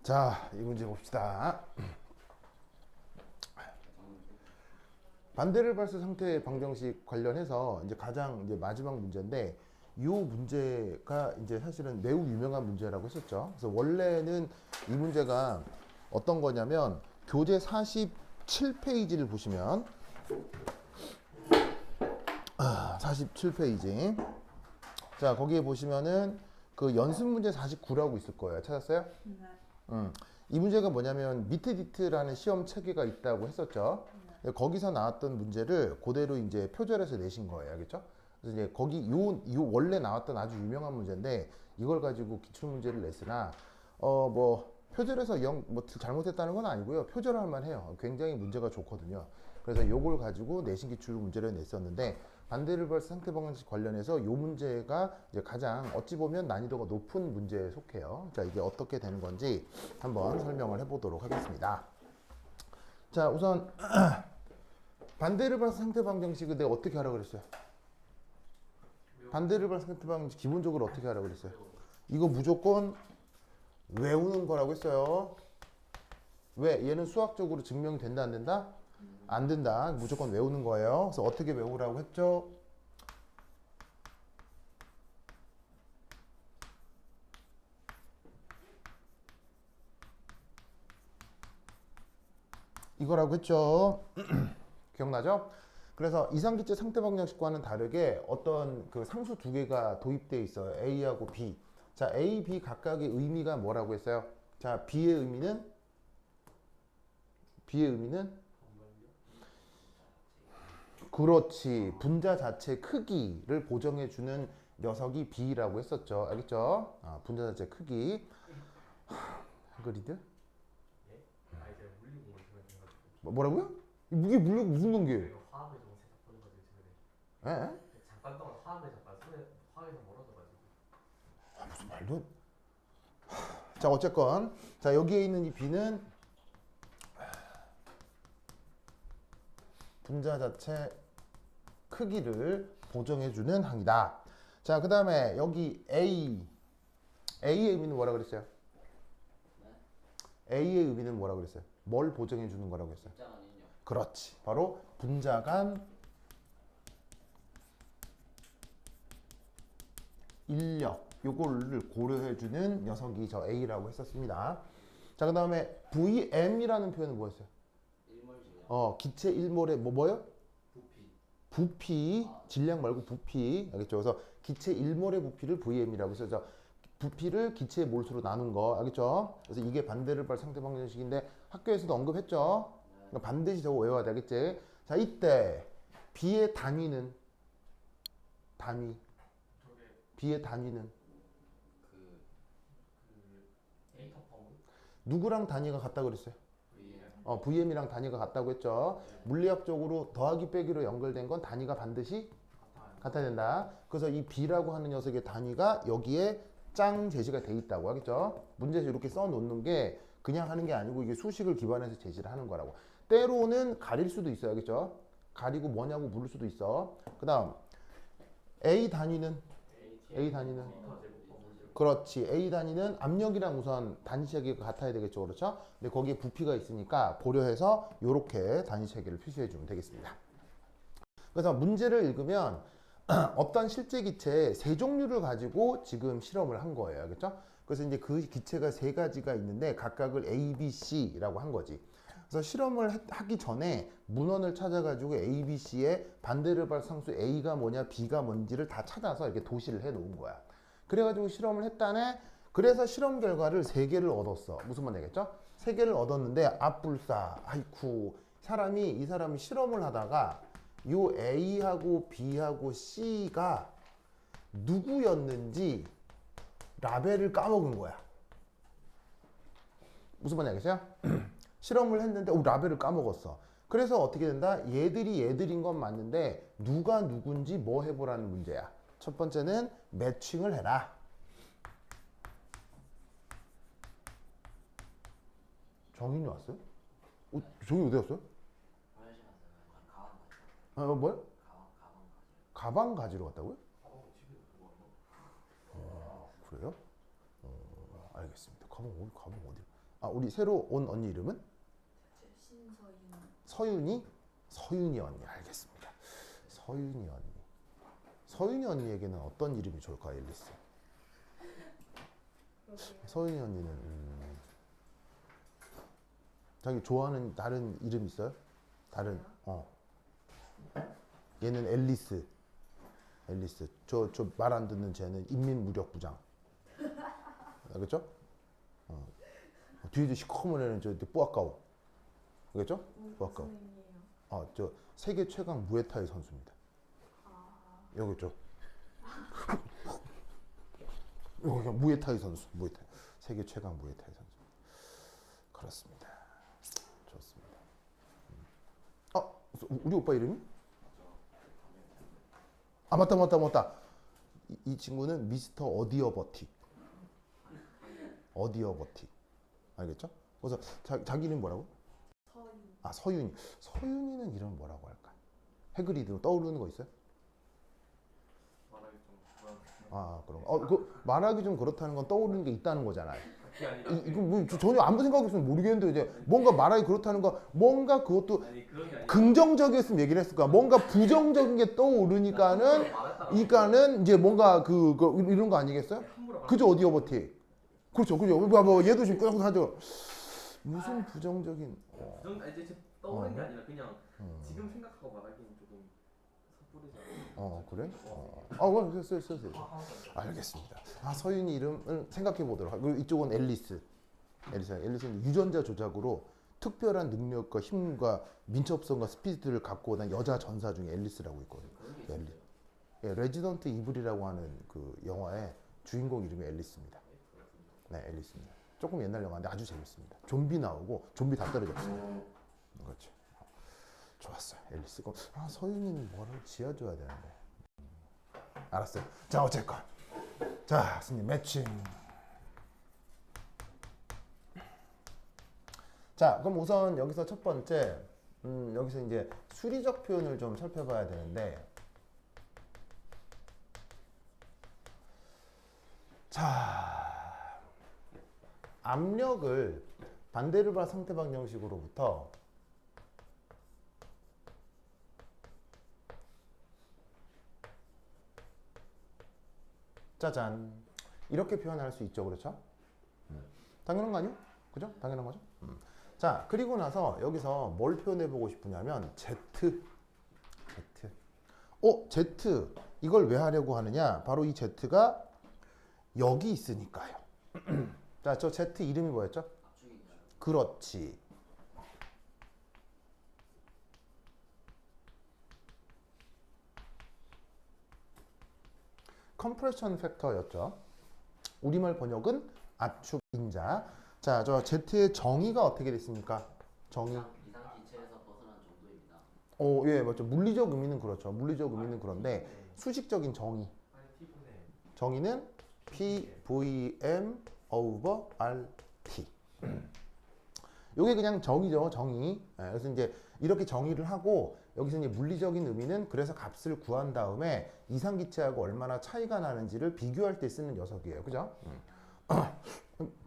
자, 이 문제 봅시다. 반대를 발수 상태 방정식 관련해서 이제 가장 이제 마지막 문제인데, 이 문제가 이제 사실은 매우 유명한 문제라고 했었죠. 그래서 원래는 이 문제가 어떤 거냐면 교재 47페이지를 보시면 47페이지. 자, 거기에 보시면은 그 연습 문제 49라고 있을 거예요. 찾았어요? 네. 이 문제가 뭐냐면 미트디트라는 시험 체계가 있다고 했었죠. 거기서 나왔던 문제를 그대로 이제 표절해서 내신 거예요. 알겠죠? 그래서 이제 거기 요 원래 나왔던 아주 유명한 문제인데 이걸 가지고 기출 문제를 냈으나 뭐 표절해서 뭐 잘못했다는 건 아니고요. 표절할 만해요. 굉장히 문제가 좋거든요. 그래서 요걸 가지고 내신 기출 문제를 냈었는데 반대를 발수 상태 방정식 관련해서 요 문제가 이제 가장 어찌 보면 난이도가 높은 문제에 속해요. 자, 이게 어떻게 되는 건지 한번 설명을 해보도록 하겠습니다. 자, 우선 반대를 발수 상태 방정식을 내가 어떻게 하라고 그랬어요? 반대를 발수 상태 방정식 기본적으로 어떻게 하라고 그랬어요? 이거 무조건 외우는 거라고 했어요. 왜? 얘는 수학적으로 증명이 된다 안 된다? 안 된다. 무조건 외우는 거예요. 그래서 어떻게 외우라고 했죠? 이거라고 했죠. 기억나죠? 그래서 이상기체 상태 방정식과는 다르게 어떤 그 상수 두 개가 도입되어 있어요. A하고 B. 자, A, B 각각의 의미가 뭐라고 했어요? 자, B의 의미는 그렇지. 분자 자체 크기를 보정해주는 녀석이 B라고 했었죠. 알겠죠? 분자 자체 크기. 한글이들? 뭐라고요? 이게 물리하고 무슨 관계예요? 화학을 좀 살짝 보는 거죠 최근에. 에? 잠깐 동안 화학을 잠깐 손에 화학에서 멀어져가지고. 무슨 말도? 자, 어쨌건 자, 여기에 있는 이 B는 분자 자체 크기를 보정해주는 항이다. 자, 그 다음에 여기 A의 의미는 뭐라 그랬어요? A의 의미는 뭐라 그랬어요? 뭘 보정해주는 거라고 했어요? 그렇지. 바로 분자 간 인력, 요거를 고려해주는 녀석이 저 A라고 했었습니다. 자, 그 다음에 VM이라는 표현은 뭐였어요? 기체 일몰의 뭐요? 부피, 질량 말고 부피, 알겠죠? 그래서 기체 일몰의 부피를 VM이라고 해서 저 부피를 기체의 몰수로 나눈 거, 알겠죠? 그래서 이게 반대를 발 상태 방정식인데 학교에서도 언급했죠? 그러니까 반드시 저거 외워야 되겠지? 자, 이때 B의 단위는 B의 단위는 데이터 펌을 누구랑 단위가 같다 그랬어요? VM이랑 단위가 같다고 했죠. 물리학적으로 더하기 빼기로 연결된 건 단위가 반드시 같아야 된다. 그래서 이 B라고 하는 녀석의 단위가 여기에 짱 제시가 돼 있다고 하겠죠. 문제에서 이렇게 써 놓는 게 그냥 하는 게 아니고 이게 수식을 기반해서 제시를 하는 거라고. 때로는 가릴 수도 있어요. 알겠죠? 가리고 뭐냐고 물을 수도 있어. 그 다음 A 단위는 그렇지. A 단위는 압력이랑 우선 단위 체계가 같아야 되겠죠. 그렇죠? 근데 거기에 부피가 있으니까 고려해서 이렇게 단위 체계를 표시해 주면 되겠습니다. 그래서 문제를 읽으면 어떤 실제 기체 세 종류를 가지고 지금 실험을 한 거예요. 알겠죠? 그래서 이제 그 기체가 세 가지가 있는데 각각을 A, B, C라고 한 거지. 그래서 실험을 하기 전에 문헌을 찾아가지고 A, B, C의 반대를 발 상수 A가 뭐냐, B가 뭔지를 다 찾아서 이렇게 도시를 해 놓은 거야. 그래가지고 실험을 했다네. 그래서 실험 결과를 3개를 얻었어. 무슨 말이겠죠? 3개를 얻었는데 앞불사, 아이쿠, 이 사람이 실험을 하다가 요 A하고 B하고 C가 누구였는지 라벨을 까먹은 거야. 무슨 말이겠어요? 실험을 했는데 라벨을 까먹었어. 그래서 어떻게 된다? 얘들인 건 맞는데 누가 누군지 뭐 해보라는 문제야. 첫 번째는 매칭을 해라. 정인이 왔어요? 정인이 어디 갔어요? 뭐요? 가방 가지러 갔다고요? 그래요? 알겠습니다. 가방 어디? 아, 우리 새로 온 언니 이름은? 신서윤. 서윤이 언니. 알겠습니다. 서윤이 언니. 서윤이 언니에게는 어떤 이름이 좋을까, 앨리스? 서윤이 언니는 자기 좋아하는 다른 이름 있어요? 다른 얘는 앨리스. 저 말 안 듣는 쟤는 인민무력부장. 알겠죠? 뒤에도 시커먼 애는 저 뿌아까오. 알겠죠? 뿌아까오. 무슨 의미예요? 저 세계 최강 무에타이 선수입니다. 여기 있죠? 여기 무에타이 선수. 무에타이. 세계 최강 무에타이 선수. 그렇습니다. 좋습니다. 우리 오빠 이름이? 아, 맞다. 이 친구는 미스터 어디어버틱. 어디어버틱. 알겠죠? 그래서 자기 이름 뭐라고? 서윤. 아, 서윤이. 서윤이는 이름 뭐라고 할까? 해그리드 떠오르는 거 있어요? 말하기 좀 그런. 그럼. 그 말하기 좀 그렇다는 건 떠오르는 게 있다는 거잖아요. 그게 아니라. 이거 뭐 전혀 아무 생각 없으면 모르겠는데 이제 뭔가 말하기 그렇다는 거 뭔가 그것도 아니 그런 게 아니라. 긍정적이었으면 얘기를 했을 거야. 뭔가 부정적인 게 떠오르니까는 이까는 이제 뭔가 그 이런 거 아니겠어요? 함부로 말. 그죠? 어디어버티. 그렇죠. 뭐 얘도 지금 끄덕하죠. 무슨 부정적인 이제 떠오르는 게 아니라 그냥 지금 생각하고 말하기는 조금 섣부르지 않아요? 그래? 그럼 쓰세요. 알겠습니다. 서윤이 이름을 생각해 보도록 하고 이쪽은 앨리스는 유전자 조작으로 특별한 능력과 힘과 민첩성과 스피드를 갖고 난 여자 전사 중에 앨리스라고 있거든요. 레지던트 이블이라고 하는 그 영화의 주인공 이름이 앨리스입니다. 네, 앨리스입니다. 조금 옛날 영화인데 아주 재밌습니다. 좀비 나오고 좀비 다 떨어졌어요. 그렇죠. 좋았어요. 앨리스. 서윤이는 뭐라고 지어줘야 되는데. 알았어요. 자, 어쨌건. 자, 스님 매칭. 자, 그럼 우선 여기서 첫 번째, 여기서 이제 수리적 표현을 좀 살펴봐야 되는데, 자, 압력을 반데르바 상대방 형식으로부터 짜잔 이렇게 표현할 수 있죠. 그렇죠? 당연한 거 아니요? 그죠? 당연한 거죠? 자, 그리고 나서 여기서 뭘 표현해 보고 싶으냐면 Z. Z 이걸 왜 하려고 하느냐? 바로 이 Z가 여기 있으니까요. 자, 저 Z 이름이 뭐였죠? 그렇지. 컴프레션 팩터였죠. 우리말 번역은 압축 인자. 자, 저 Z의 정의가 어떻게 됐습니까? 정의. 이상 기체에서 벗어난 정도입니다. 예, 맞죠. 물리적 의미는 그렇죠. 물리적 의미는 그런데 수식적인 정의. 정의는 PVM over RT. 요게 그냥 정의죠, 정의. 그래서 이제 이렇게 정의를 하고 여기서 이제 물리적인 의미는 그래서 값을 구한 다음에 이상기체하고 얼마나 차이가 나는지를 비교할 때 쓰는 녀석이에요. 그죠?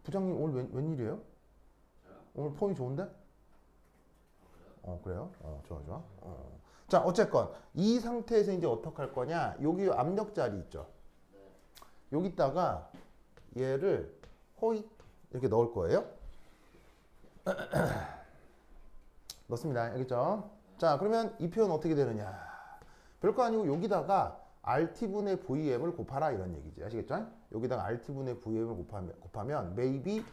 부장님 오늘 웬일이에요? 오늘 폼이 좋은데? 그래요? 좋아. 자, 어쨌건 이 상태에서 이제 어떻게 할 거냐? 여기 압력 자리 있죠? 여기다가 얘를 호잇 이렇게 넣을 거예요. 넣습니다. 알겠죠? 자, 그러면 이 표현 어떻게 되느냐? 별거 아니고 여기다가 RT분의 VM을 곱하라 이런 얘기지. 아시겠죠? 여기다가 RT분의 VM을 곱하면 maybe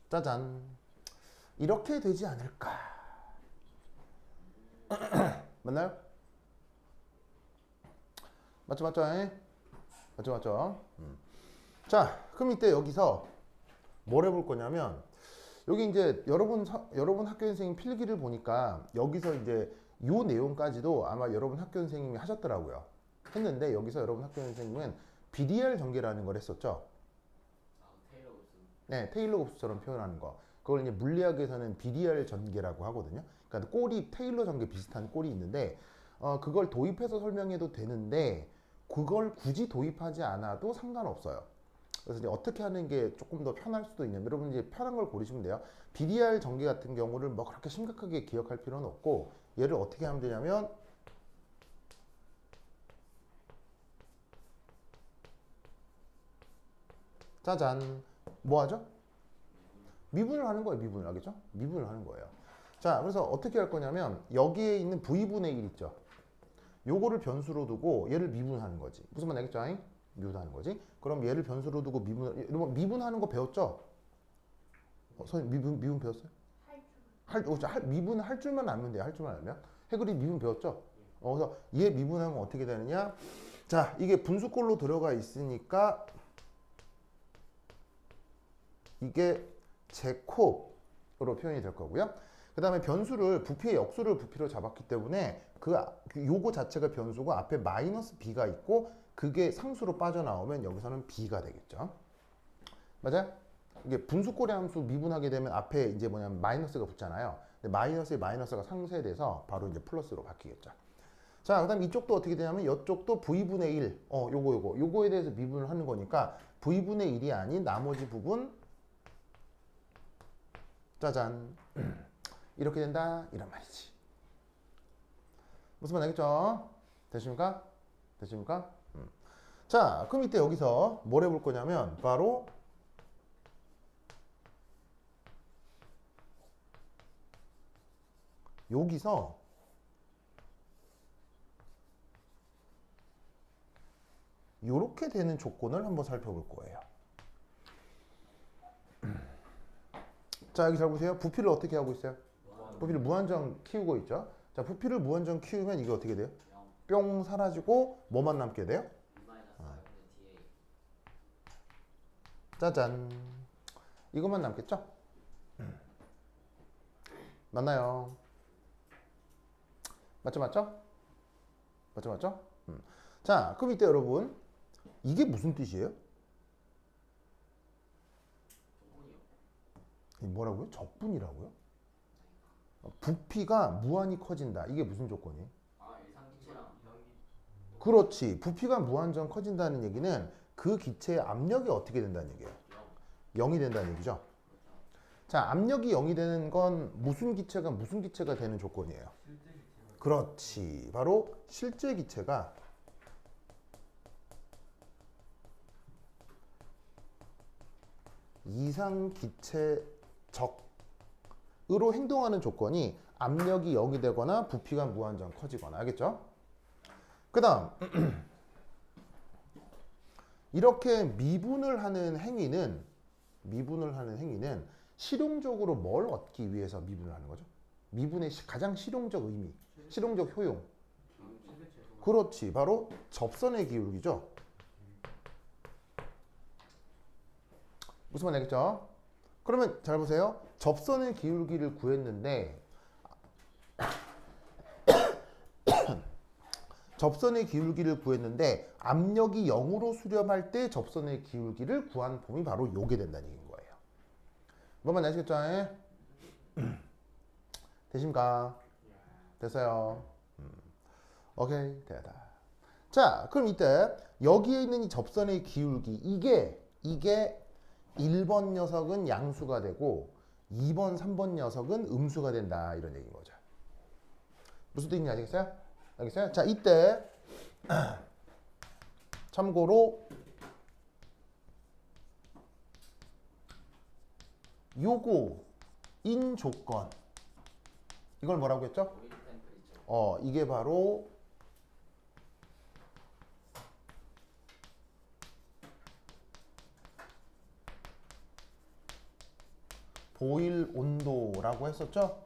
짜잔 이렇게 되지 않을까? 맞나요? 맞죠? 맞죠? 자, 그럼 이때 여기서 뭘 해볼 거냐면 여기 이제 여러분 학교 선생님 필기를 보니까 여기서 이제 요 내용까지도 아마 여러분 학교 선생님이 하셨더라고요. 했는데 여기서 여러분 학교 선생님은 BDR 전개라는 걸 했었죠. 테일러 곱슬. 네, 테일러 곱슬처럼 표현하는 거. 그걸 이제 물리학에서는 BDR 전개라고 하거든요. 그러니까 꼬리 테일러 전개 비슷한 꼴이 있는데 그걸 도입해서 설명해도 되는데 그걸 굳이 도입하지 않아도 상관없어요. 그래서 이제 어떻게 하는 게 조금 더 편할 수도 있냐면 여러분 이제 편한 걸 고르시면 돼요. BDR 전개 같은 경우를 뭐 그렇게 심각하게 기억할 필요는 없고 얘를 어떻게 하면 되냐면 짜잔 뭐 하죠? 미분을 하는 거예요. 미분을 알겠죠? 미분을 하는 거예요. 자, 그래서 어떻게 할 거냐면 여기에 있는 v분의 1 있죠. 요거를 변수로 두고 얘를 미분하는 거지. 무슨 말 알겠죠? 미분하는 거지. 그럼 얘를 변수로 두고 여러분 미분하는 거 배웠죠? 선생님 미분 배웠어요? 미분 할 줄만 알면 돼요. 할 줄만 알면. 해그리 미분 배웠죠? 그래서 얘 미분하면 어떻게 되느냐? 자, 이게 분수꼴로 들어가 있으니까 이게 제곱으로 표현이 될 거고요. 그 다음에 변수를 부피의 역수를 부피로 잡았기 때문에 요거 자체가 변수고 앞에 마이너스 b가 있고 그게 상수로 빠져나오면 여기서는 b가 되겠죠. 맞아요? 이게 분수꼴의 함수 미분하게 되면 앞에 이제 뭐냐면 마이너스가 붙잖아요. 근데 마이너스에 마이너스가 상쇄돼서 바로 이제 플러스로 바뀌겠죠. 자, 그 다음 이쪽도 어떻게 되냐면 이쪽도 v분의 1 요거에 대해서 미분을 하는 거니까 v분의 1이 아닌 나머지 부분 짜잔 이렇게 된다 이런 말이지. 무슨 말 알겠죠? 됐습니까? 됐습니까? 자, 그럼 이때 여기서 뭘 해볼 거냐면 바로 여기서 이렇게 되는 조건을 한번 살펴볼 거예요. 자, 여기 잘 보세요. 부피를 어떻게 하고 있어요? 부피를 무한정 키우고 있죠. 자, 부피를 무한정 키우면 이게 어떻게 돼요? 뿅 사라지고 뭐만 남게 돼요? 짜잔. 이것만 남겠죠? 맞나요? 맞죠, 맞죠? 맞죠, 맞죠? 자, 그럼 이때 여러분 이게 무슨 뜻이에요? 뭐라고요? 적분이라고요? 부피가 무한히 커진다. 이게 무슨 조건이에요? 예상기체랑 그렇지. 부피가 무한정 커진다는 얘기는 그 기체의 압력이 어떻게 된다는 얘기예요? 0이 된다는 얘기죠. 자, 압력이 0이 되는 건 무슨 기체가 되는 조건이에요? 그렇지. 바로 실제 기체가 이상 기체적으로 행동하는 조건이 압력이 0이 되거나 부피가 무한정 커지거나. 알겠죠? 그 다음 이렇게 미분을 하는 행위는 실용적으로 뭘 얻기 위해서 미분을 하는 거죠? 미분의 가장 실용적 의미, 실용적 효용. 그렇지. 바로 접선의 기울기죠. 무슨 말 알겠죠? 그러면 잘 보세요. 접선의 기울기를 구했는데 압력이 0으로 수렴할 때 접선의 기울기를 구한 폼이 바로 요게 된다는 얘기인 거예요. 뭐만 아시겠죠? 되십니까? 됐어요. 오케이, 됐다. 자, 그럼 이때 여기에 있는 이 접선의 기울기 이게 1번 녀석은 양수가 되고 2번, 3번 녀석은 음수가 된다 이런 얘기인 거죠. 무슨 뜻인지 아시겠어요? 알겠어요? 자, 이때 참고로 요거인 조건 이걸 뭐라고 했죠? 이게 바로 보일 온도라고 했었죠?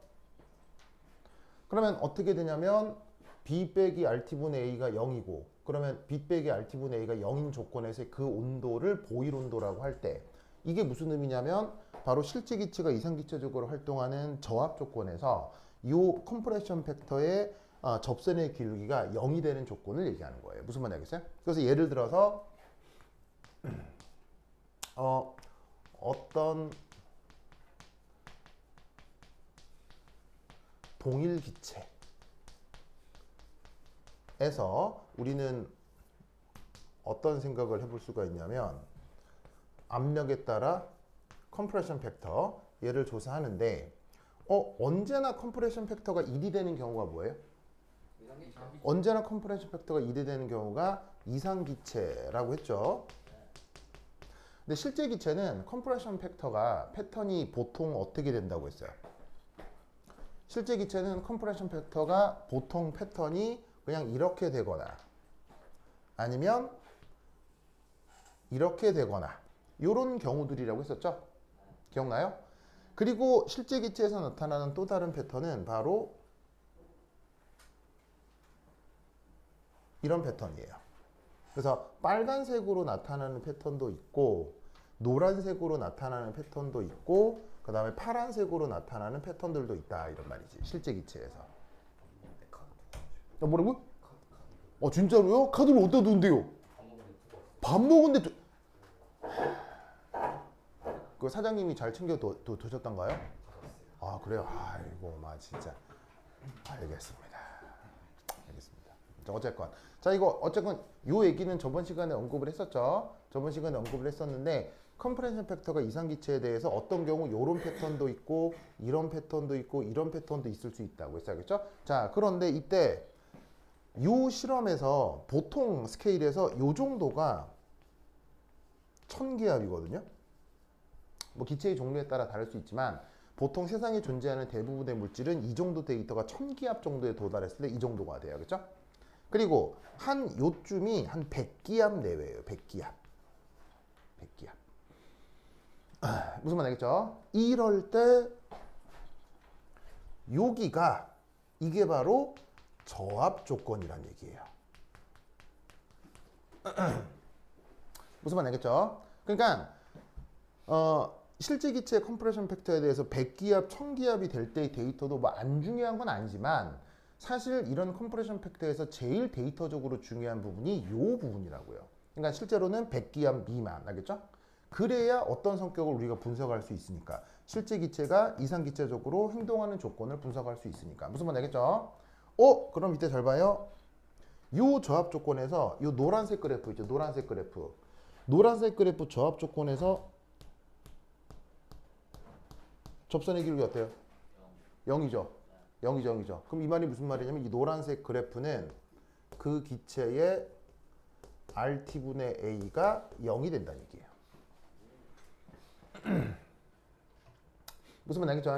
그러면 어떻게 되냐면 B 빼기 RT분의 A가 0이고 그러면 B 빼기 RT분의 A가 0인 조건에서 그 온도를 보일 온도라고 할 때 이게 무슨 의미냐면 바로 실제 기체가 이상 기체적으로 활동하는 저압 조건에서 이 컴프레션 팩터의 접선의 기울기가 0이 되는 조건을 얘기하는 거예요. 무슨 말인지 알겠어요? 그래서 예를 들어서 어떤 동일 기체 에서 우리는 어떤 생각을 해볼 수가 있냐면 압력에 따라 컴프레션 팩터 얘를 조사하는데 언제나 컴프레션 팩터가 1이 되는 경우가 뭐예요? 언제나 컴프레션 팩터가 1이 되는 경우가 이상기체라고 했죠. 근데 실제 기체는 컴프레션 팩터가 패턴이 보통 어떻게 된다고 했어요? 실제 기체는 컴프레션 팩터가 보통 패턴이 그냥 이렇게 되거나 아니면 이렇게 되거나 이런 경우들이라고 했었죠? 기억나요? 그리고 실제 기체에서 나타나는 또 다른 패턴은 바로 이런 패턴이에요. 그래서 빨간색으로 나타나는 패턴도 있고 노란색으로 나타나는 패턴도 있고 그 다음에 파란색으로 나타나는 패턴들도 있다 이런 말이지. 실제 기체에서. 뭐라고? 진짜로요? 카드를 어디다 두는데요? 밥 먹은데 그 사장님이 잘 챙겨 두셨던가요? 아 그래요? 아이고 진짜 알겠습니다. 자 이거 어쨌건 요 얘기는 저번 시간에 언급을 했었죠. 저번 시간에 언급을 했었는데 컴프레션 팩터가 이상기체에 대해서 어떤 경우 요런 패턴도 있고 이런 패턴도 있고 이런 패턴도 있을 수 있다고 했어야겠죠. 자 그런데 이때 요 실험에서 보통 스케일에서 요 정도가 1000기압이거든요. 뭐 기체의 종류에 따라 다를 수 있지만 보통 세상에 존재하는 대부분의 물질은 이 정도 데이터가 1000기압 정도에 도달했을 때 이 정도가 돼요. 그렇죠? 그리고 한 요쯤이 한 100기압 내외예요. 100기압. 무슨 말 알겠죠? 이럴 때 여기가 이게 바로 저압 조건이란 얘기예요. 무슨 말 알겠죠? 그러니까 실제 기체의 컴프레션 팩터에 대해서 100기압, 1000기압이 될 때의 데이터도 뭐 안 중요한 건 아니지만 사실 이런 컴프레션 팩터에서 제일 데이터적으로 중요한 부분이 이 부분이라고요. 그러니까 실제로는 100기압 미만, 알겠죠? 그래야 어떤 성격을 우리가 분석할 수 있으니까. 실제 기체가 이상기체적으로 행동하는 조건을 분석할 수 있으니까. 무슨 말 알겠죠? 그럼 이때 잘 봐요. 요 저압 조건에서 요 노란색 그래프 있죠? 노란색 그래프 저압 조건에서 접선의 기울기 어때요? 0이죠. 그럼 이 말이 무슨 말이냐면 이 노란색 그래프는 그 기체의 RT분의 A가 0이 된다는 얘기예요. 무슨 말 알겠죠?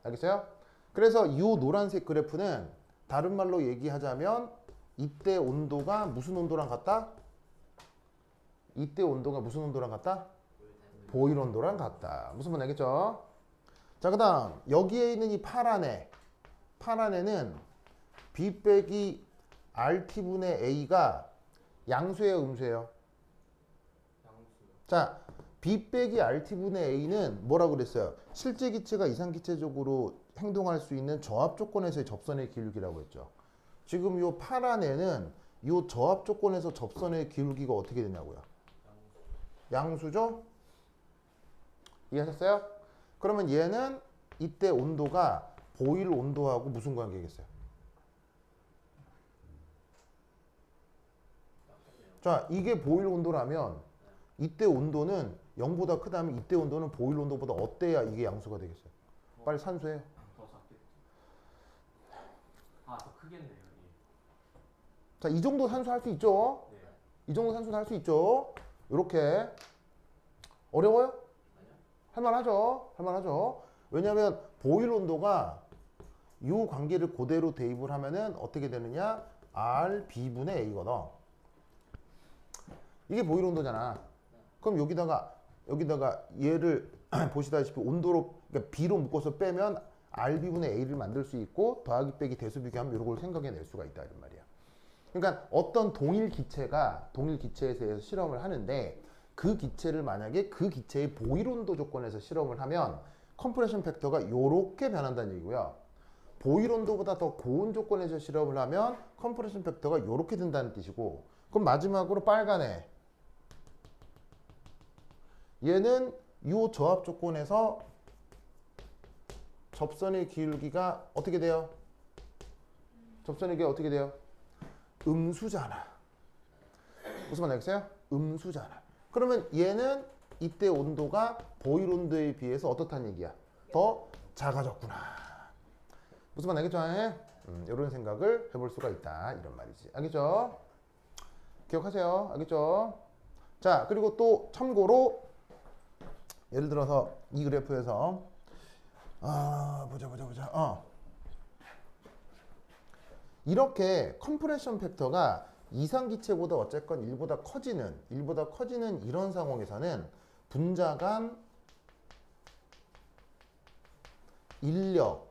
알겠어요? 그래서 이 노란색 그래프는 다른 말로 얘기하자면 이때 온도가 무슨 온도랑 같다? 이때 온도가 무슨 온도랑 같다? 보일 온도랑 같다. 무슨 말 알겠죠? 자, 그 다음 여기에 있는 이 파란 애는 B 빼기 RT분의 A가 양수예요, 음수예요? 양수요. 자, B 빼기 RT분의 A는 뭐라고 그랬어요? 실제 기체가 이상기체적으로 행동할 수 있는 저압 조건에서의 접선의 기울기라고 했죠. 지금 이 파란 애는 이 저압 조건에서 접선의 기울기가 어떻게 되냐고요? 양수죠? 이해하셨어요? 그러면 얘는 이때 온도가 보일 온도하고 무슨 관계겠어요? 자, 이게 보일 온도라면 이때 온도는 0보다 크다면 이때 온도는 보일 온도보다 어때야 이게 양수가 되겠어요? 빨리 산수해요. 더 작겠죠. 더 크겠네요. 자, 이 정도 산수할 수 있죠? 네. 이 정도 산수는 할 수 있죠? 이렇게. 어려워요? 할만하죠. 왜냐하면 보일 온도가 이 관계를 그대로 대입을 하면은 어떻게 되느냐? R B분의 A거든. 이게 보일 온도잖아. 그럼 여기다가 얘를 보시다시피 온도로 그러니까 B로 묶어서 빼면 RB분의 A를 만들 수 있고 더하기 빼기 대수 비교하면 이런 걸 생각해낼 수가 있다 이런 말이야. 그러니까 어떤 동일 기체에 대해서 실험을 하는데 그 기체를 만약에 그 기체의 보일 온도 조건에서 실험을 하면 컴프레션 팩터가 이렇게 변한다는 얘기고요. 보일 온도보다 더 고온 조건에서 실험을 하면 컴프레션 팩터가 이렇게 된다는 뜻이고, 그럼 마지막으로 빨간 애. 얘는 이 저압 조건에서 접선의 기울기가 어떻게 돼요? 접선의 기울기가 어떻게 돼요? 음수잖아. 무슨 말 알겠어요? 음수잖아. 그러면 얘는 이때 온도가 보일 온도에 비해서 어떻다는 얘기야? 더 작아졌구나. 무슨 말 알겠죠? 이런 생각을 해볼 수가 있다. 이런 말이지. 알겠죠? 기억하세요. 알겠죠? 자, 그리고 또 참고로 예를 들어서 이 그래프에서 보자. 이렇게 컴프레션 팩터가 이상기체보다 어쨌건 1보다 커지는 이런 상황에서는 분자 간 인력과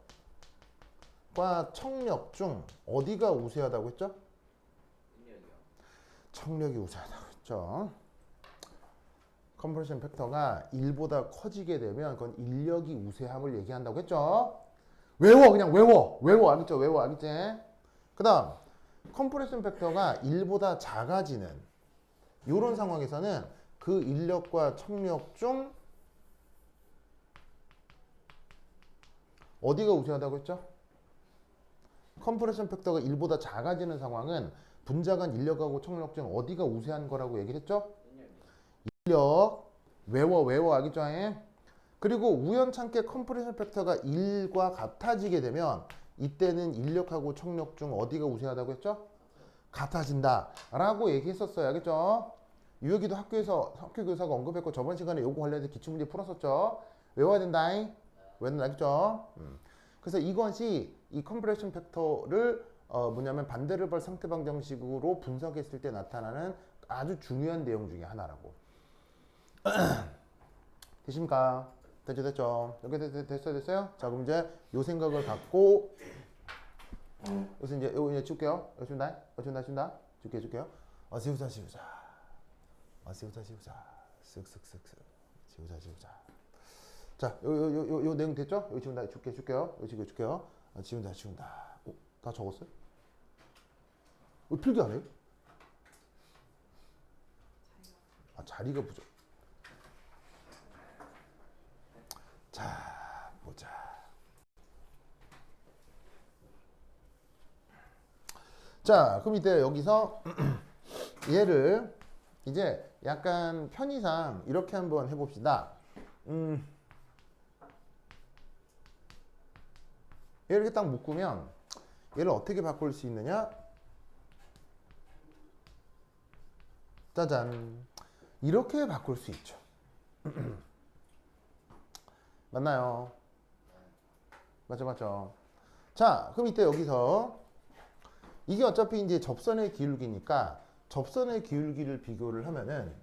청력 중 어디가 우세하다고 했죠? 인력이요. 청력이 우세하다고 했죠. 컴프레션 팩터가 1보다 커지게 되면 그건 인력이 우세함을 얘기한다고 했죠. 그냥 외워. 알겠죠? 알겠지? 그 다음 컴프레션 팩터가 1보다 작아지는 이런 상황에서는 그 인력과 청력 중 어디가 우세하다고 했죠? 컴프레션 팩터가 1보다 작아지는 상황은 분자 간 인력하고 청력 중 어디가 우세한 거라고 얘기를 했죠? 인력. 외워 알겠죠? 그리고 우연찮게 컴프레션 팩터가 1과 같아지게 되면 이때는 인력하고 청력 중 어디가 우세하다고 했죠? 같아진다 라고 얘기했었어요. 알겠죠? 유효기도 학교 교사가 언급했고 저번 시간에 요거 관련해서 기출문제 풀었었죠. 외워야 된다. 외우는 알겠죠? 그래서 이것이 이 컴프레션 팩터를 뭐냐면 반대를 상태 방정식으로 분석했을 때 나타나는 아주 중요한 내용 중에 하나라고. 되십니까? 됐죠? 이렇게 됐어요? 자, 그럼 이제 요 생각을 갖고 여기서 이제 요거 이제 줄게요. 여기 준다. 줄게요. 지우자. 쓱쓱쓱쓱. 지우자. 자, 요 내용 됐죠? 여기 지운다. 줄게요. 지운다. 다 적었어요? 왜 필기 안 해요? 자리가 부족. 자, 보자. 자, 그럼 이때 여기서 얘를 이제 약간 편의상 이렇게 한번 해봅시다. 얘를 이렇게 딱 묶으면 얘를 어떻게 바꿀 수 있느냐? 짜잔. 이렇게 바꿀 수 있죠. 맞나요? 맞죠? 자, 그럼 이때 여기서 이게 어차피 이제 접선의 기울기니까 접선의 기울기를 비교를 하면은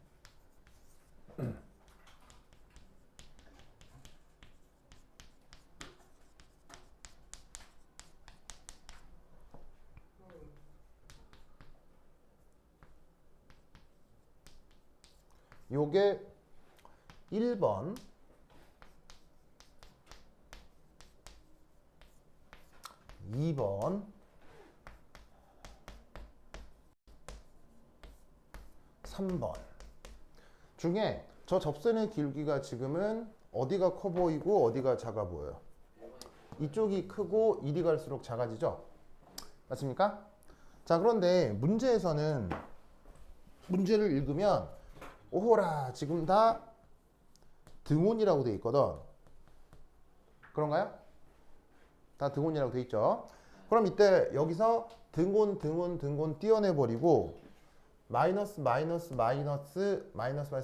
요게 1번 2번 3번 중에 저 접선의 기울기가 지금은 어디가 커 보이고 어디가 작아 보여요? 이쪽이 크고 이리 갈수록 작아지죠? 맞습니까? 자, 그런데 문제에서는 문제를 읽으면 오호라 지금 다 등온이라고 돼 있거든. 그런가요? 다 등온이라고 돼 있죠. 그럼 이때 여기서 등온 띄어내버리고 마이너스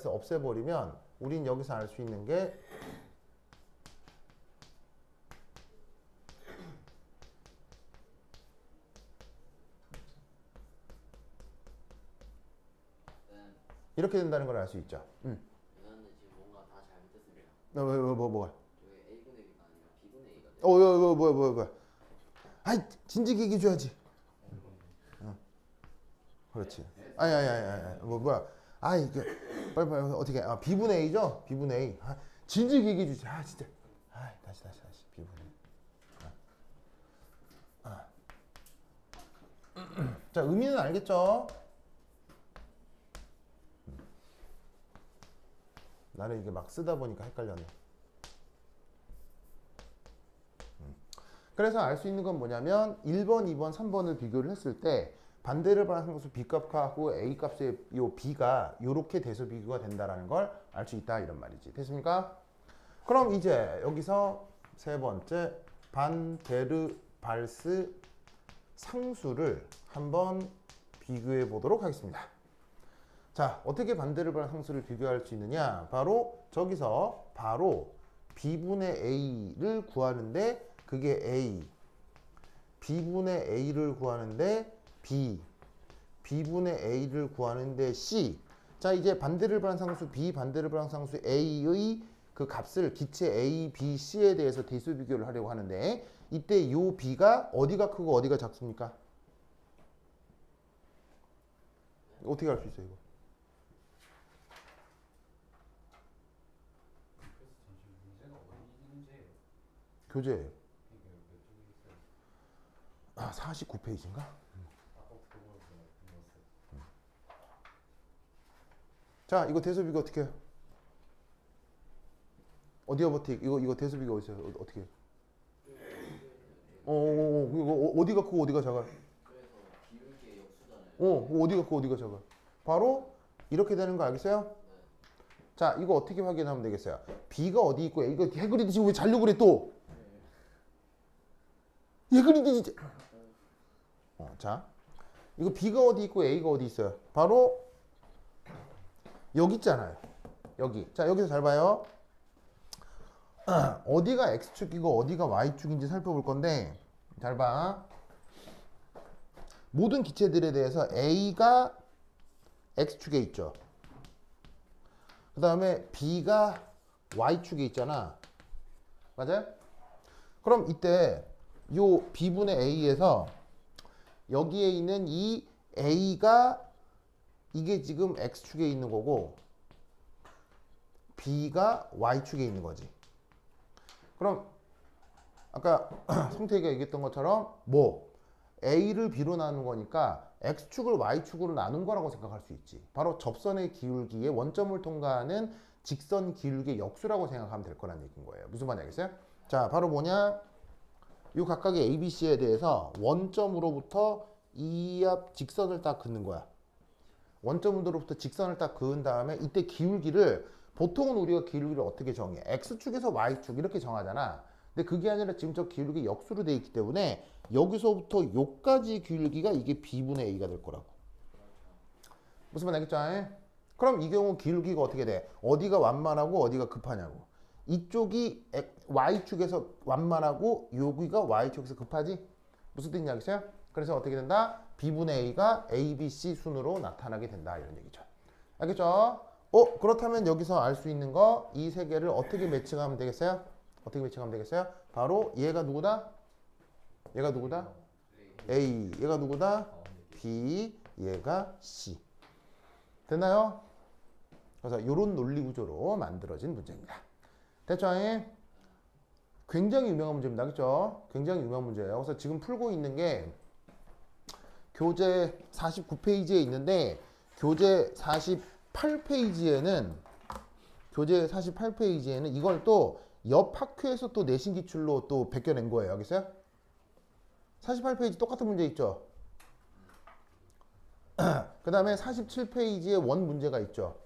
없애버리면 우린 여기서 알 수 있는 게 이렇게 된다는 걸 알 수 있죠. 이거는 지금 뭔가 다 잘못됐습니다. 뭐가? 저게 A분의 B가 아니라 B분의 A가 돼요. 뭐야. 아이, 진지기기 줘야지. 그렇지. 아니. 뭐야. 아이, 빨리, 어떻게, B분의 A죠? B분의 A. 진지기기 주지. 진짜. 다시. B분의 A. 자, 의미는 알겠죠? 나는 이게 막 쓰다 보니까 헷갈렸네. 그래서 알 수 있는 건 뭐냐면 1번, 2번, 3번을 비교를 했을 때 반대를 바라는 상수 B 값하고 A 값의 요 B가 요렇게 대소 비교가 된다라는 걸 알 수 있다 이런 말이지. 됐습니까? 그럼 이제 여기서 세 번째 반데르발스 상수를 한번 비교해 보도록 하겠습니다. 자, 어떻게 반데르발스 상수를 비교할 수 있느냐? 바로 저기서 바로 B분의 A를 구하는데 그게 A, B분의 A를 구하는데 B, B분의 A를 구하는데 C. 자, 이제 반데르발스 상수 B, 반데르발스 상수 A의 그 값을 기체 A, B, C에 대해서 대수 비교를 하려고 하는데 이때 요 B가 어디가 크고 어디가 작습니까? 어떻게 알 수 있어요, 이거? 교재. 아, 49페이지인가? 자, 이거 대수 비교 어떻게 해요? 어디어버틱 이거 대수 비교 어디서 어떻게 해요? 이거 어디가 크고 어디가 작아요? 그래서 기울기의 역수잖아요. 어디가 크고 어디가 작아요? 바로 이렇게 되는 거 알겠어요? 자, 이거 어떻게 확인하면 되겠어요? B가 어디 있고 이거 해그리드 지금 왜 자려고 그래 또? 해그리드 진짜. 자, 이거 B가 어디 있고 A가 어디 있어요? 바로 여기 있잖아요. 여기. 자, 여기서 잘 봐요. 어디가 X축이고 어디가 Y축인지 살펴볼 건데 잘 봐. 모든 기체들에 대해서 A가 X축에 있죠. 그 다음에 B가 Y축에 있잖아. 맞아요? 그럼 이때 요 B분의 A에서 여기에 있는 이 A가 이게 지금 X축에 있는 거고 B가 Y축에 있는 거지. 그럼 아까 성태이가 얘기했던 것처럼 뭐 A를 B로 나눈 거니까 X축을 Y축으로 나눈 거라고 생각할 수 있지. 바로 접선의 기울기의 원점을 통과하는 직선 기울기의 역수라고 생각하면 될 거란 얘기인 거예요. 무슨 말인지 알겠어요? 자, 바로 뭐냐? 이 각각의 A, B, C에 대해서 원점으로부터 이 앞 직선을 딱 긋는 거야. 원점으로부터 직선을 딱 그은 다음에 이때 기울기를 보통은 우리가 기울기를 어떻게 정해? X축에서 Y축 이렇게 정하잖아. 근데 그게 아니라 지금 저 기울기 역수로 돼 있기 때문에 여기서부터 요까지 기울기가 이게 B분의 A가 될 거라고. 무슨 말 알겠죠? 그럼 이 경우 기울기가 어떻게 돼? 어디가 완만하고 어디가 급하냐고. 이쪽이 Y축에서 완만하고 여기가 Y축에서 급하지? 무슨 뜻인지 알겠어요? 그래서 어떻게 된다? B분의 A가 A, B, C 순으로 나타나게 된다 이런 얘기죠. 알겠죠? 그렇다면 여기서 알 수 있는 거 이 세 개를 어떻게 매칭하면 되겠어요? 어떻게 매칭하면 되겠어요? 바로 얘가 누구다? 얘가 누구다? A. 얘가 누구다? B. 얘가 C. 됐나요? 그래서 이런 논리 구조로 만들어진 문제입니다. 됐죠? 굉장히 유명한 문제입니다. 그렇죠? 굉장히 유명한 문제예요. 그래서 지금 풀고 있는 게 교재 49페이지에 있는데 교재 48페이지에는 이걸 또 옆 학회에서 또 내신 기출로 또 베껴낸 거예요. 알겠어요? 48페이지 똑같은 문제 있죠? 그 다음에 47페이지에 원 문제가 있죠.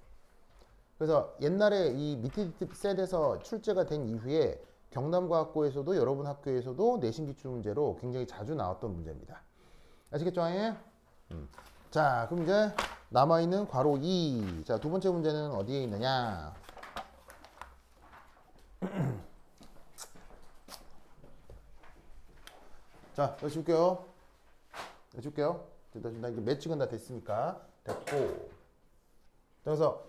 그래서 옛날에 이 밑에 셋에서 출제가 된 이후에 경남과학고에서도 여러분 학교에서도 내신 기출 문제로 굉장히 자주 나왔던 문제입니다. 아시겠죠? 자, 그럼 이제 남아있는 괄호 2. 자, 두 번째 문제는 어디에 있느냐? 자, 여기 줄게요. 일단 이게 매칭은 다 됐으니까 됐고. 그래서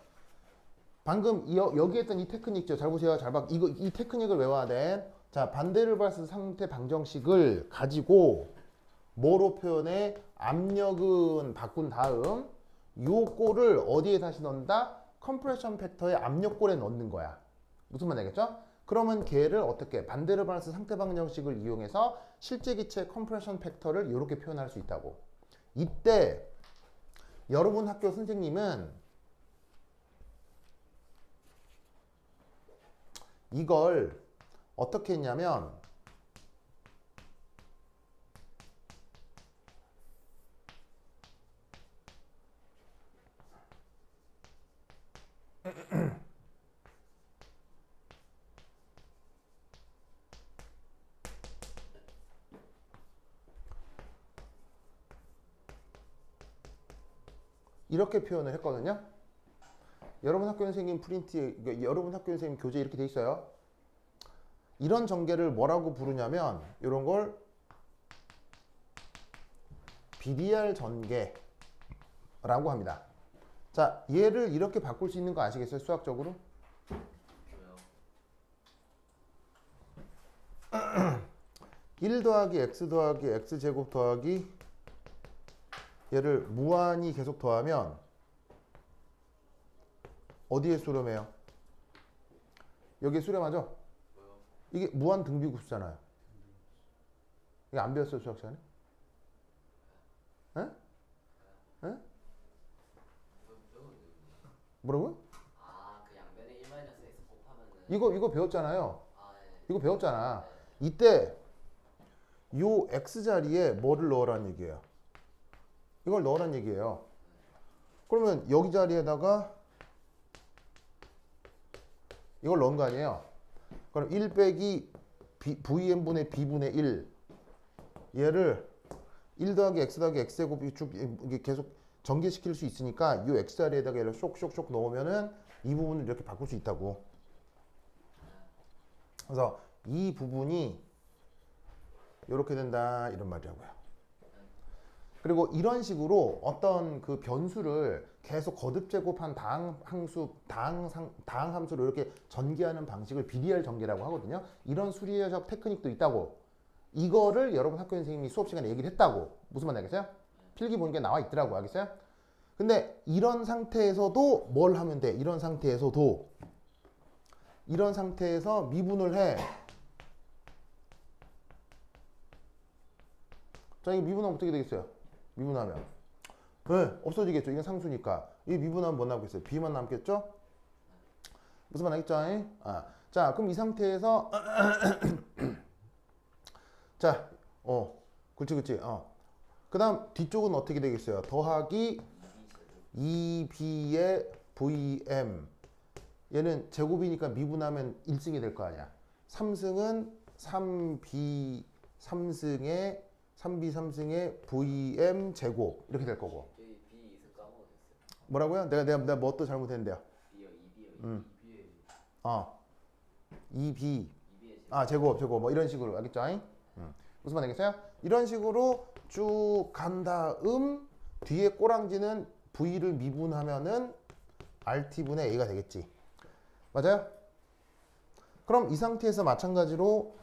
방금 여기 했던 이 테크닉 잘 보세요. 잘 봐. 이 테크닉을 외워야 돼. 자, 반데르발스 상태 방정식을 가지고 뭐로 표현해? 압력은 바꾼 다음 요 꼴을 어디에 다시 넣는다? 컴프레션 팩터의 압력꼴에 넣는 거야. 무슨 말 알겠죠? 그러면 걔를 어떻게 반데르발스 상태 방정식을 이용해서 실제 기체 컴프레션 팩터를 이렇게 표현할 수 있다고. 이때 여러분 학교 선생님은 이걸 어떻게 했냐면 이렇게 표현을 했거든요. 여러분 학교 선생님 프린트, 그러니까 여러분 학교 선생님 교재 이렇게 돼 있어요. 이런 전개를 뭐라고 부르냐면 이런 걸 BDR 전개라고 합니다. 자, 얘를 이렇게 바꿀 수 있는 거 아시겠어요? 수학적으로? 저요. 1 더하기 x 더하기 x제곱 더하기 얘를 무한히 계속 더하면 어디에 수렴해요? 여기에 수렴하죠? 뭐요? 이게 무한 등비급수잖아요. 이거 안 배웠어요, 수학 시간에? 에? 에? 뭐라고요? 아, 그 양변에 1-x 곱하면은 이거 배웠잖아요. 아, 네. 이거 배웠잖아. 네. 이때 요 x 자리에 뭐를 넣으라는 얘기예요? 이걸 넣으라는 얘기예요. 그러면 여기 자리에다가 이걸 넣은 거 아니에요? 그럼 1 빼기 vn분의 b분의 1 얘를 1 더하기 x 더하기 x제곱이 쭉 이게 계속 전개시킬 수 있으니까 이 x 자리에다가 얘를 쇽쇽쇽 넣으면은 이 부분을 이렇게 바꿀 수 있다고. 그래서 이 부분이 이렇게 된다 이런 말이라고요. 그리고 이런 식으로 어떤 그 변수를 계속 거듭 제곱한 다항 함수로 이렇게 전개하는 방식을 BDR 전개라고 하거든요. 이런 수리적 테크닉도 있다고. 이거를 여러분 학교 선생님이 수업 시간에 얘기를 했다고. 무슨 말 알겠어요? 필기 보니까 나와 있더라고. 알겠어요? 근데 이런 상태에서도 뭘 하면 돼? 이런 상태에서도 이런 상태에서 미분을 해. 자, 이거 미분하면 어떻게 되겠어요? 미분하면 네, 없어지겠죠. 이건 상수니까. 이 미분하면 뭐 남겠어요? b만 남겠죠? 무슨 말 알겠죠? 아, 자, 그럼 이 상태에서 자, 그렇지. 그 다음 뒤쪽은 어떻게 되겠어요? 더하기 2b의 vm. 얘는 제곱이니까 미분하면 1승이 될 거 아니야. 3승은 3b 3승의 vm 제곱 이렇게 될 거고. 저희 B 있을 까먹었어요. 뭐라고요? 내가 뭐 또 잘못했는데요. B요, 2B요. 음. 2B에 2b 2B에 제곱 뭐 이런 식으로 알겠죠? 무슨 말 알겠어요? 이런 식으로 쭉 간 다음 뒤에 꼬랑지는 v를 미분하면은 rt분의 a가 되겠지. 맞아요? 그럼 이 상태에서 마찬가지로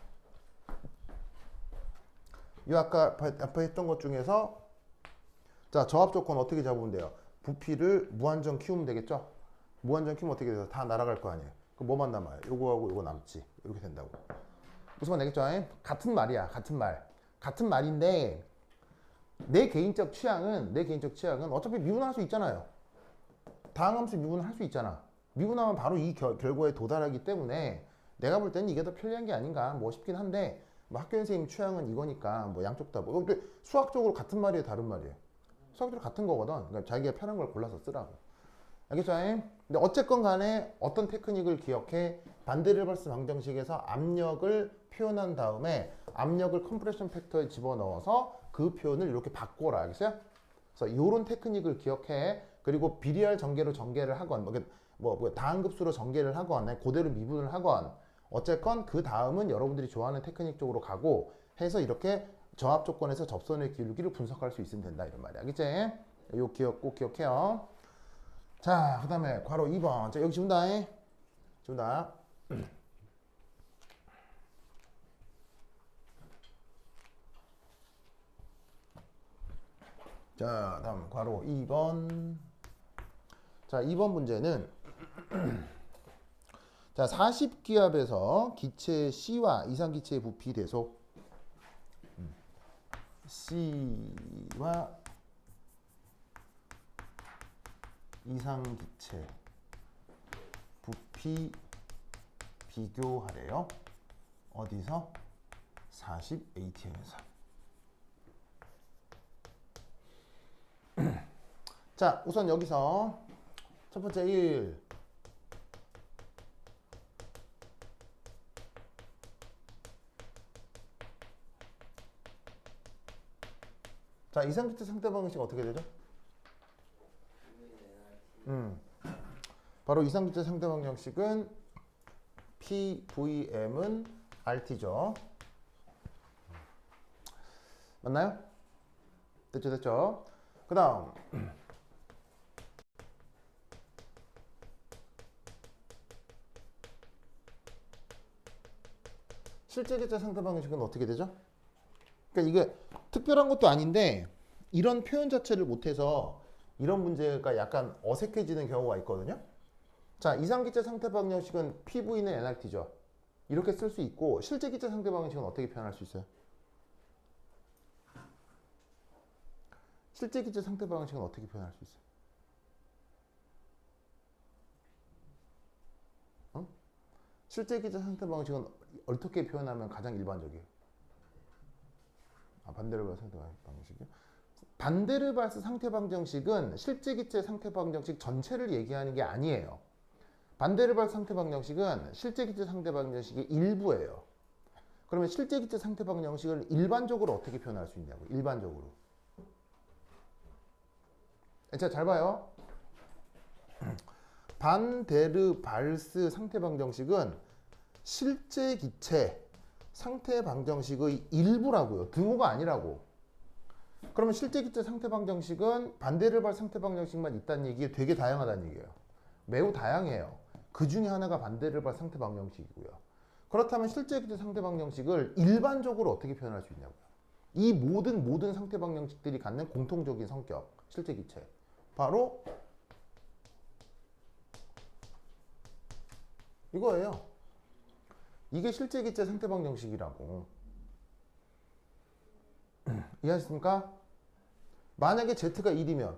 이 아까 앞에 했던 것 중에서 자, 저합 조건 어떻게 잡으면 돼요? 부피를 무한정 키우면 되겠죠? 무한정 키우면 어떻게 돼서 다 날아갈 거 아니에요? 그럼 뭐만 남아요? 요거하고 요거 남지. 이렇게 된다고. 무슨 말 되겠죠? 같은 말이야. 같은 말. 같은 말인데 내 개인적 취향은 어차피 미분할 수 있잖아요. 다항함수 미분할 수 있잖아. 미분하면 바로 이 결과에 도달하기 때문에 내가 볼 때는 이게 더 편리한 게 아닌가 뭐 싶긴 한데 뭐 학교 선생님 취향은 이거니까 뭐 양쪽 다 뭐. 근데 수학적으로 같은 말이에요, 다른 말이에요? 수학적으로 같은 거거든. 그러니까 자기가 편한 걸 골라서 쓰라고. 알겠죠? 근데 어쨌건 간에 어떤 테크닉을 기억해? 반대리버스 방정식에서 압력을 표현한 다음에 압력을 컴프레션 팩터에 집어넣어서 그 표현을 이렇게 바꿔라. 알겠어요? 그래서 이런 테크닉을 기억해. 그리고 BDR 전개로 전개를 하건 뭐 다항급수로 전개를 하건 그대로 미분을 하건 어쨌건 그 다음은 여러분들이 좋아하는 테크닉 쪽으로 가고 해서 이렇게 저합 조건에서 접선의 기울기를 분석할 수 있으면 된다 이런 말이야. 알겠지? 요 기억 꼭 기억해요. 자, 그 다음에 괄호 2번. 자, 여기 지운다. 지운다. 자, 다음 괄호 2번. 자, 2번 문제는 자, 40기압에서 기체 C와 이상기체의 부피 대속 C와 이상기체 부피 비교하래요. 어디서? 40ATM에서. 자, 우선 여기서 첫 번째 1 자, 이상기체 상태 방정식 어떻게 되죠? 바로 이상기체 상태 방정식은 PVM은 RT죠. 맞나요? 됐죠? 그 다음 실제 기체 상태 방정식은 어떻게 되죠? 그러니까 이게 특별한 것도 아닌데 이런 표현 자체를 못해서 이런 문제가 약간 어색해지는 경우가 있거든요. 자, 이상기체 상태 방정식은 PV는 nRT죠. 이렇게 쓸 수 있고 실제 기체 상태 방정식은 어떻게 표현할 수 있어요? 실제 기체 상태 방정식은 어떻게 표현할 수 있어요? 실제 기체 상태 방정식은 어떻게 표현하면 가장 일반적이에요? 반데르발스 상태 방정식이요? 반데르발스 상태 방정식은 실제 기체 상태 방정식 전체를 얘기하는 게 아니에요. 반데르발스 상태 방정식은 실제 기체 상태 방정식의 일부예요. 그러면 실제 기체 상태 방정식을 일반적으로 어떻게 표현할 수 있냐고. 일반적으로. 자, 잘 봐요. 반데르발스 상태 방정식은 실제 기체 상태 방정식의 일부라고요. 등호가 아니라고. 그러면 실제 기체 상태 방정식은 반데르발스 상태 방정식만 있다는 얘기에 되게 다양하다는 얘기예요. 매우 다양해요. 그 중에 하나가 반데르발스 상태 방정식이고요. 그렇다면 실제 기체 상태 방정식을 일반적으로 어떻게 표현할 수 있냐고요. 이 모든 상태 방정식들이 갖는 공통적인 성격, 실제 기체. 바로 이거예요. 이게 실제 기체 상태 방정식이라고. 이해하셨습니까? 만약에 Z가 1이면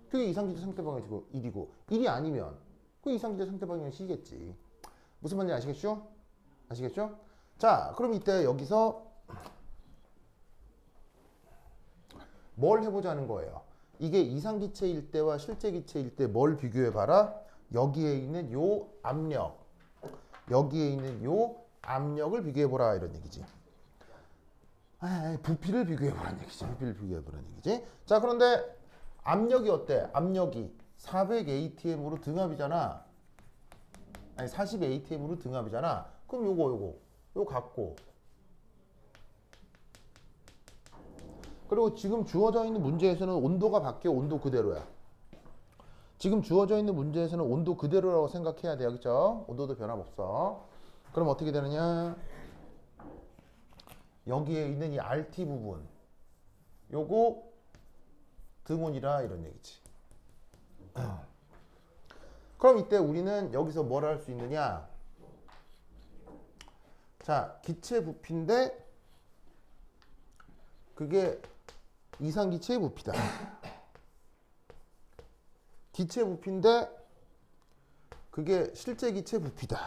그게 이상기체 상태 방정식이고 1이고 1이 아니면 그 이상기체 상태 방정식이겠지. 무슨 말인지 아시겠죠? 자, 그럼 이때 여기서 뭘 해보자는 거예요. 이게 이상기체일 때와 실제 기체일 때 뭘 비교해봐라. 여기에 있는 요 압력, 여기에 있는 요 압력을 비교해보라 이런 얘기지. 부피를 비교해보라는 얘기지. 자, 그런데 압력이 어때? 압력이 400 ATM으로 등압이잖아. 아니 40 ATM으로 등압이잖아. 그럼 요거 갖고, 그리고 지금 주어져 있는 문제에서는 온도가 바뀌어. 온도 그대로야. 지금 주어져 있는 문제에서는 온도 그대로라고 생각해야 돼요. 그렇죠? 온도도 변함없어. 그럼 어떻게 되느냐? 여기에 있는 이 RT 부분, 요거 등온이라 이런 얘기지. 그럼 이때 우리는 여기서 뭘 할 수 있느냐? 자, 기체 부피인데 그게 이상기체의 부피다. 기체 부피인데 그게 실제 기체 부피다.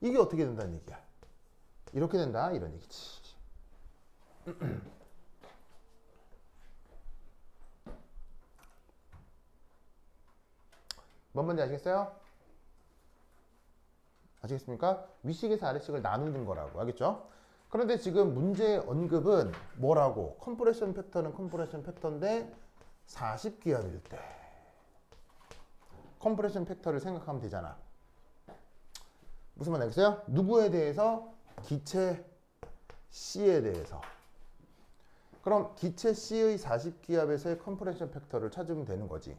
이게 어떻게 된다는 얘기야? 이렇게 된다 이런 얘기지. 뭔 말인지 아시겠어요? 아시겠습니까? 위식에서 아래식을 나누는 거라고. 알겠죠? 그런데 지금 문제 언급은 뭐라고? 컴프레션 팩터는 컴프레션 팩터인데 40기압일 때 컴프레션 팩터를 생각하면 되잖아. 무슨 말 알겠어요? 누구에 대해서? 기체 C에 대해서. 그럼 기체 C의 40기압에서의 컴프레션 팩터를 찾으면 되는 거지.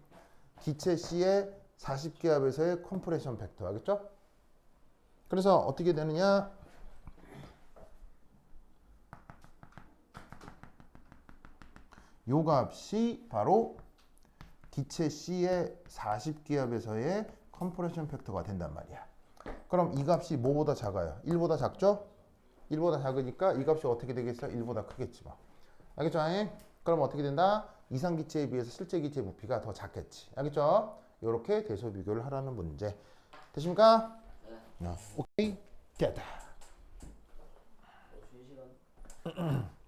기체 C의 40기압에서의 컴프레션 팩터. 알겠죠? 그래서 어떻게 되느냐? 요 값이 바로 기체 C의 40기압에서의 컴프레션 팩터가 된단 말이야. 그럼 이 값이 뭐보다 작아요? 1보다 작죠? 1보다 작으니까 이 값이 어떻게 되겠어? 1보다 크겠지 뭐. 알겠죠? 그럼 어떻게 된다? 이상기체에 비해서 실제 기체 부피가 더 작겠지. 알겠죠? 이렇게 대소 비교를 하라는 문제. 되십니까? 네. 오케이. 됐다. 쉬는 시간.